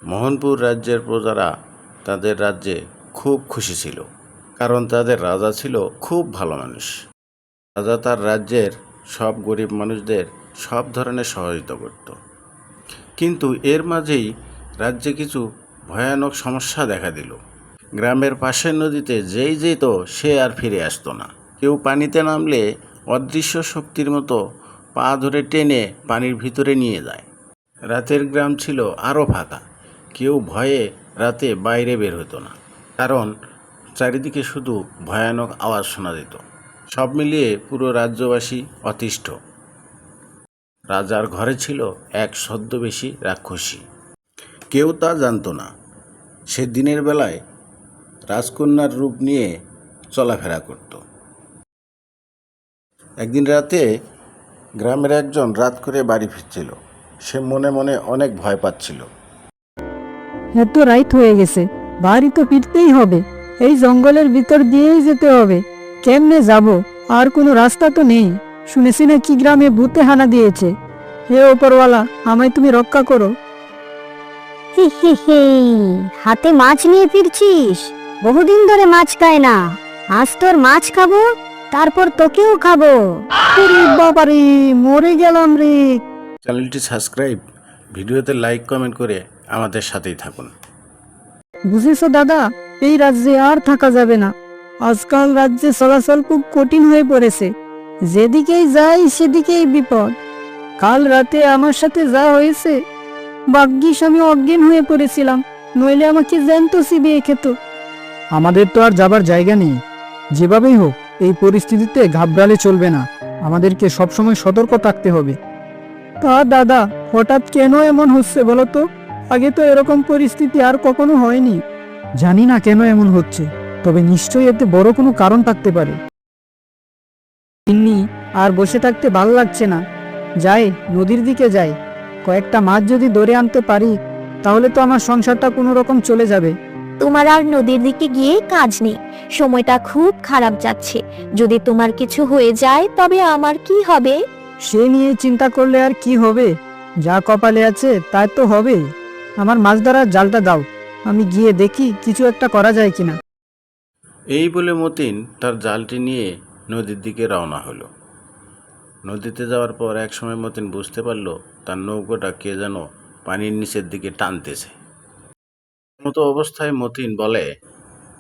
মোহনপুর রাজ্যের প্রজারা তাদের রাজ্যে খুব খুশি ছিল, কারণ তাদের রাজা ছিল খুব ভালো মানুষ। রাজা তার রাজ্যের সব গরিব মানুষদের সব ধরনের সহযোগিতা করত। কিন্তু এর মাঝেই রাজ্যে কিছু ভয়ানক সমস্যা দেখা দিল। গ্রামের পাশের নদীতে যেই যেত সে আর ফিরে আসতো না। কেউ পানিতে নামলে অদৃশ্য শক্তির মতো পা ধরে টেনে পানির ভিতরে নিয়ে যায়। রাতের গ্রাম ছিল আরও ফাঁকা। কেউ ভয়ে রাতে বাইরে বের হতো না, কারণ চারিদিকে শুধু ভয়ানক আওয়াজ শোনা যেত। সব মিলিয়ে পুরো রাজ্যবাসী অতিষ্ঠ। রাজার ঘরে ছিল এক ছদ্মবেশী রাক্ষসী। কেউ তা জানত না। সে দিনের বেলায় রাজকন্যার রূপ নিয়ে চলাফেরা করত। একদিন রাতে গ্রামের একজন রাত করে বাড়ি ফিরছিল। সে মনে মনে অনেক ভয় পাচ্ছিল। এত রাত হয়ে গেছে, বাড়ি তো ফিরতেই হবে। এই জঙ্গলের ভিতর দিয়েই যেতে হবে। কেমনে যাব? আর কোনো রাস্তা তো নেই। শুনেছি না কি গ্রামে ভূতে হানা দিয়েছে। হে ওপরওয়ালা, আমায় তুমি রক্ষা করো। হি হি হি, হাতে মাছ নিয়ে ফিরছিস? বহুদিন ধরে মাছ খায় না। আজ তোর মাছ খাবো, তারপর তোকেও খাবো। ওরে বাবারে, মরে গেলাম রে। চ্যানেলটি সাবস্ক্রাইব, ভিডিওতে লাইক কমেন্ট করে আমাদের সাথেই থাকুন। বুঝেছো দাদা, এই রাজ্যে আর থাকা যাবে না। আজকাল রাজ্যে চলাচল খুব কঠিন হয়ে পড়েছে। যেদিকেই যাই সেদিকেই বিপদ। কাল রাতে আমার সাথে যা হয়েছে, ভাগ্যিস আমি অজ্ঞান হয়ে পড়েছিলাম, নইলে আমাকে জ্যান্ত চিবিয়ে খেত। আমাদের তো আর যাবার জায়গা নেই। যেভাবেই হোক এই পরিস্থিতিতে ঘাবড়ালে চলবে না। আমাদেরকে সবসময় সতর্ক থাকতে হবে। তা দাদা, হঠাৎ কেন এমন হচ্ছে বলো তো? আগে তো এরকম পরিস্থিতি আর কখনো হয়নি। জানি না কেন এমন হচ্ছে, তবে নিশ্চয়ই এতে বড় কোনো কারণ থাকতে পারে। তিন্নি, আর বসে থাকতে ভালো লাগছে না। যাই, নদীর দিকে যাই। কয়েকটা মাছ যদি ধরে আনতে পারি, তাহলে তো আমার সংসারটা কোনো রকম চলে যাবে। তোমার আর নদীর দিকে গিয়ে কাজ নেই। সময়টা খুব খারাপ যাচ্ছে। যদি তোমার কিছু হয়ে যায় তবে আমার কি হবে? সে নিয়ে চিন্তা করলে আর কি হবে? যা কপালে আছে তাই তো হবে। আমার মাছ ধরার জালটা দাও, আমি গিয়ে দেখি কিছু একটা করা যায় কিনা। এই বলে মতিন তার জালটি নিয়ে নদীর দিকে রওনা হলো। নদীতে যাওয়ার পর একসময় মতিন বুঝতে পারল তার নৌকোটা কে যেন পানির নিচের দিকে টানতেছে। মতো অবস্থায় মতিন বলে,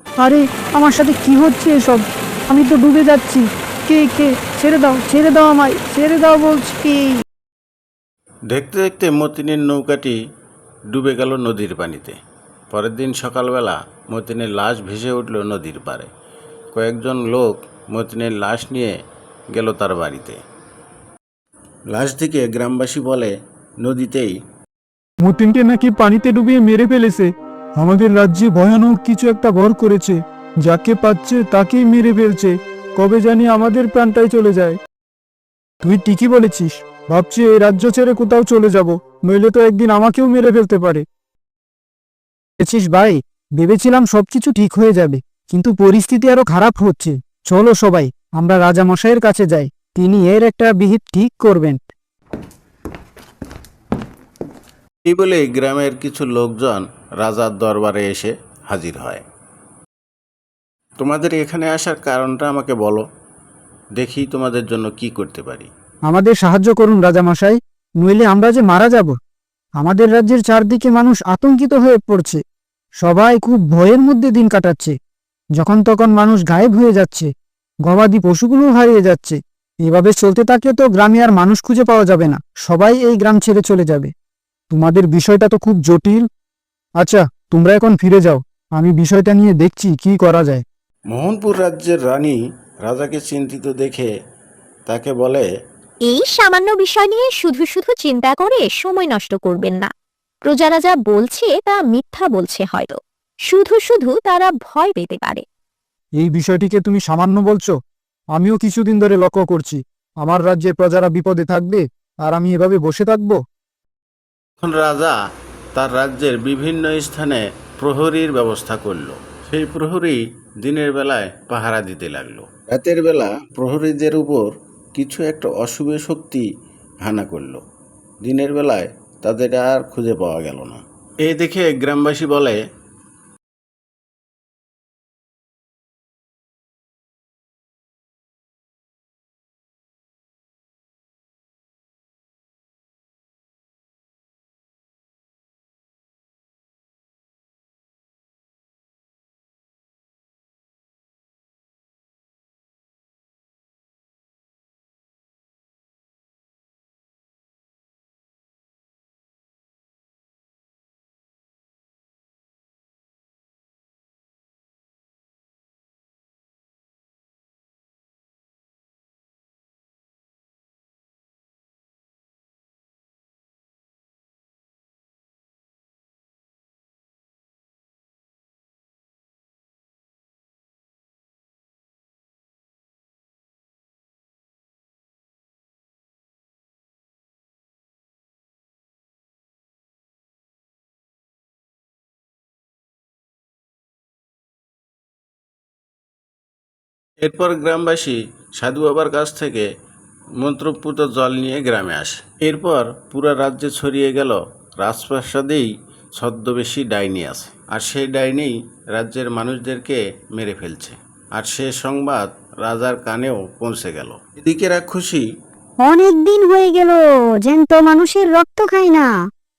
আরে, আমার সাথে কি হচ্ছে এসব? আমি তো ডুবে যাচ্ছি। কে কে? ছেড়ে দাও, ছেড়ে দাও আমায়, ছেড়ে দাও বলছি। দেখতে দেখতে মতিনের নৌকাটি ডুবে গেল নদীর পানিতে। পরের দিন সকালবেলা মতিনের লাশ ভেসে উঠল নদীর পাড়ে। কয়েকজন লোক মতিনের লাশ নিয়ে গেল তার বাড়িতে। লাশ দিকে গ্রামবাসী বলে, নদীতেই মতিনকে নাকি পানিতে ডুবিয়ে মেরে ফেলেছে। আমাদের রাজ্যে ভয়ানক কিছু একটা ভর করেছে। যাকে পাচ্ছে তাকেই মেরে ফেলছে। কবে জানি আমাদের প্রাণটাই চলে যায়। তুই ঠিকই বলেছিস। ভাবছি এই রাজ্য ছেড়ে কোথাও চলে যাব, নইলে তো একদিন আমাকেও মেরে ফেলতে পারে। দেখছিস ভাই, ভেবেছিলাম সবকিছু ঠিক হয়ে যাবে, কিন্তু পরিস্থিতি আরো খারাপ হচ্ছে। চলো সবাই, আমরা রাজামশাইয়ের কাছে যাই। তিনি এর একটা বিহিত ঠিক করবেন। এই বলে গ্রামের কিছু লোকজন রাজার দরবারে এসে হাজির হয়। তোমাদের এখানে আসার কারণটা আমাকে বলো, দেখি তোমাদের জন্য কি করতে পারি। আমাদের সাহায্য করুন রাজামশাই, নইলে আমরা যে মারা যাব। আমাদের রাজ্যের চারদিকে মানুষ আতঙ্কিত হয়ে পড়ছে। সবাই খুব ভয়ের মধ্যে দিন কাটাচ্ছে। যখন তখন মানুষ গায়েব হয়ে যাচ্ছে, গবাদি পশুগুলো হারিয়ে যাচ্ছে। এভাবে চলতে থাকলে তো গ্রামে আর মানুষ খুঁজে পাওয়া যাবে না। সবাই এই গ্রাম ছেড়ে চলে যাবে। তোমাদের বিষয়টা তো খুব জটিল। আচ্ছা, তোমরা এখন ফিরে যাও, আমি বিষয়টা নিয়ে দেখছি কি করা যায়। মোহনপুর রাজ্যের রানী রাজাকে চিন্তিত দেখে তাকে বলে, এই সামান্য বিষয় নিয়ে শুধু শুধু চিন্তা করে সময় নষ্ট করবেন না। প্রজারা যা বলছে তা মিথ্যা বলছে হয়তো। শুধু শুধু তারা ভয় পেতে পারে। এই বিষয়টিকে তুমি সামান্য বলছো? আমিও কিছুদিন ধরে লক্ষ্য করছি আমার রাজ্যে প্রজারা বিপদে থাকবে, আর আমি এভাবে বসে থাকবো? তখন রাজা তার রাজ্যের বিভিন্ন স্থানে প্রহরীর ব্যবস্থা করল। সেই প্রহরী দিনের বেলায় পাহারা দিতে লাগলো। রাতের বেলা প্রহরীদের উপর কিছু একটা অশুভ শক্তি হানা করলো। দিনের বেলায় তাদের আর খুঁজে পাওয়া গেল না। এই দেখে গ্রামবাসী বলে, এরপর গ্রামবাসী সাধু বাবার কাছ থেকে মন্ত্রপুত জল নিয়ে গ্রামে আসে। এরপর পুরো রাজ্যে ছড়িয়ে গেল রাজপ্রাসাদেই ছদ্মবেশী ডাইনি আছে, আর সেই ডাইনি রাজ্যের মানুষদেরকে মেরে ফেলছে। আর সে সংবাদ রাজার কানেও পৌঁছে গেল। এদিকে রাক্ষসী, অনেক দিন হয়ে গেল জ্যান্ত মানুষের রক্ত খাই না,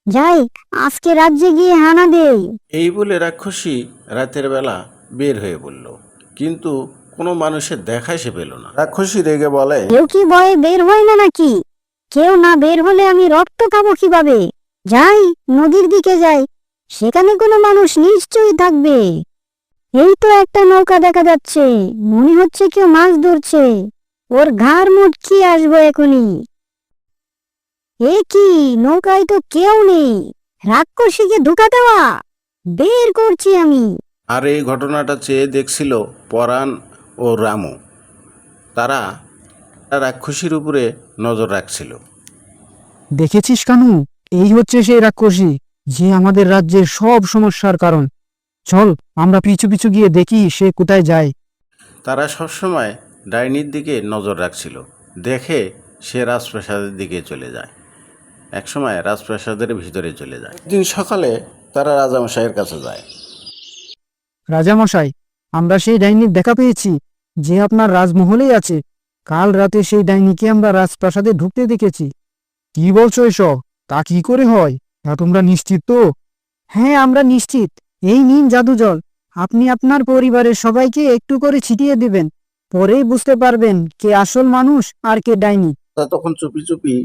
যাই আজকে রাজ্যে গিয়ে হানা দেই। এই বলে রাক্ষসী রাতের বেলা বের হয়ে পড়ল, কিন্তু কোনো মানুষের দেখা সে পেল না। রাক্ষসী রেগে বলে, কেউ কি ভয়ে বের হয় না নাকি? কেউ না বের হলে আমি রক্ত খাবো কিভাবে? যাই নদীর দিকে যাই, সেখানে কোনো মানুষ নিশ্চয়ই থাকবে। এই তো একটা নৌকা দেখা যাচ্ছে, মনে হচ্ছে কেউ মাছ ধরছে। ওর ঘাড় মুটকি আসবো এখনই। এ কি, নৌকায় তো কেউ নেই, রাক্ষসীকে ধোঁকা দেওয়া, বের করছি আমি। আর এই ঘটনাটা চেয়ে দেখছিল পরাণ ও রামু। তারা রাক্ষসীর উপরে নজর রাখছিল। দেখেছিস কানু, এই হচ্ছে সেই রাক্ষসী যে আমাদের রাজ্যের সব সমস্যার কারণ। চল আমরা পিছু পিছু গিয়ে দেখি সে কোথায় যায়। তারা সবসময় ডাইনির দিকে নজর রাখছিল, দেখে সে রাজপ্রাসাদের দিকে চলে যায়। একসময় রাজপ্রাসাদের ভিতরে চলে যায়। একদিন সকালে তারা রাজামশাইয়ের কাছে যায়। রাজামশাই, আমরা সেই ডাইনির দেখা পেয়েছি যে আপনার রাজমহলেই আছে। কাল রাতে সেই ডাইনিকে আমরা রাজপ্রাসাদে ঢুকতে দেখেছি। কি বলছো এসব? তা কি করে হয়? তা তোমরা নিশ্চিত তো? হ্যাঁ, আমরা নিশ্চিত। এই নিন জাদু জল, আপনি আপনার পরিবারের সবাইকে একটু করে ছিটিয়ে দেবেন, পরেই বুঝতে পারবেন কে আসল মানুষ আর কে ডাইনি। তা তখন চুপি চুপি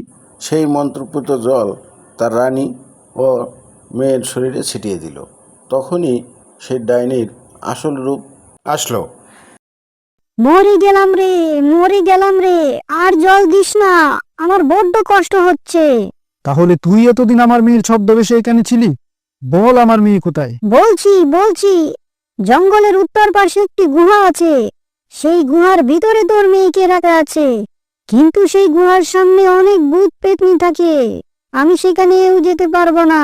সেই মন্ত্রপুত জল তার রানী ও মেয়ের শরীরে ছিটিয়ে দিল। তখনই সেই ডাইনির আসল রূপ আসলো। মরে গেলাম রে, মরে গেলাম রে, আর জল দিস না, আমার বড্ড কষ্ট হচ্ছে। তাহলে তুই এতদিন আমার মেয়ের ছদ্মবেশে এখানে ছিলি? বল আমার মেয়ে কোথায়? বলছি, জঙ্গলের উত্তর পাশে একটি গুহা আছে, সেই গুহার ভিতরে তোর মেয়েকে রাখা আছে। কিন্তু সেই গুহার সামনে অনেক ভূত পেতনি থাকে, আমি সেখানেও যেতে পারবো না।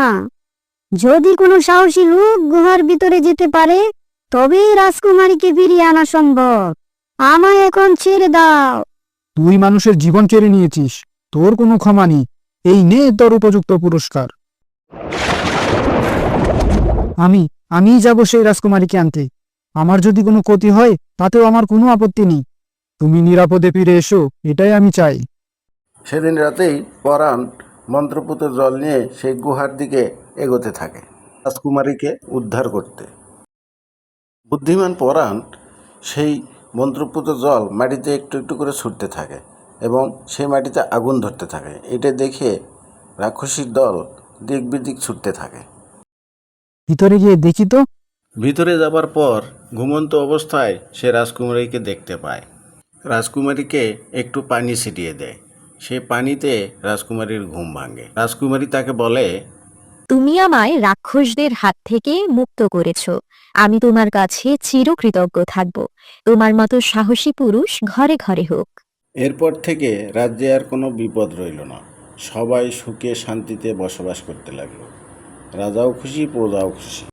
যদি কোনো সাহসী লোক গুহার ভিতরে যেতে পারে, তবেই রাজকুমারীকে ফিরিয়ে আনা সম্ভব। আমায় এখন ছেড়ে দাও। তুই মানুষের জীবন কেড়ে নিয়েছিস, তোর কোনো ক্ষমা নেই। এই নে তোর উপযুক্ত পুরস্কার। আমিই যাব সেই রাজকুমারীকে আনতে। আমার যদি কোনো ক্ষতি হয় তাতেও আমার কোনো আপত্তি নেই। তুমি নিরাপদে ফিরে এসো, এটাই আমি চাই। সেদিন রাতেই পরাণ মন্ত্রপুত জল নিয়ে সেই গুহার দিকে এগোতে থাকে রাজকুমারীকে উদ্ধার করতে। বুদ্ধিমান পরাণ সেই মন্ত্রপুত জল মাটিতে একটু একটু করে ছুটতে থাকে এবং সেই মাটিতে আগুন ধরতে থাকে। এটা দেখে রাক্ষসীর দল দিক বিদিক ছুটতে থাকে। ভিতরে গিয়ে দেখি তো। ভিতরে যাবার পর ঘুমন্ত অবস্থায় সে রাজকুমারীকে দেখতে পায়। রাজকুমারীকে একটু পানি ছিটিয়ে দেয়। সে পানিতে রাজকুমারীর ঘুম ভাঙে। রাজকুমারী তাকে বলে, তুমি আমায় রাক্ষসদের হাত থেকে মুক্ত করেছ, আমি তোমার কাছে চিরকৃতজ্ঞ থাকব। তোমার মতো সাহসী পুরুষ ঘরে ঘরে হোক। এরপর থেকে রাজ্যে আর কোনো বিপদ রইল না। সবাই সুখে শান্তিতে বসবাস করতে লাগলো। রাজাও খুশি, প্রজাও খুশি।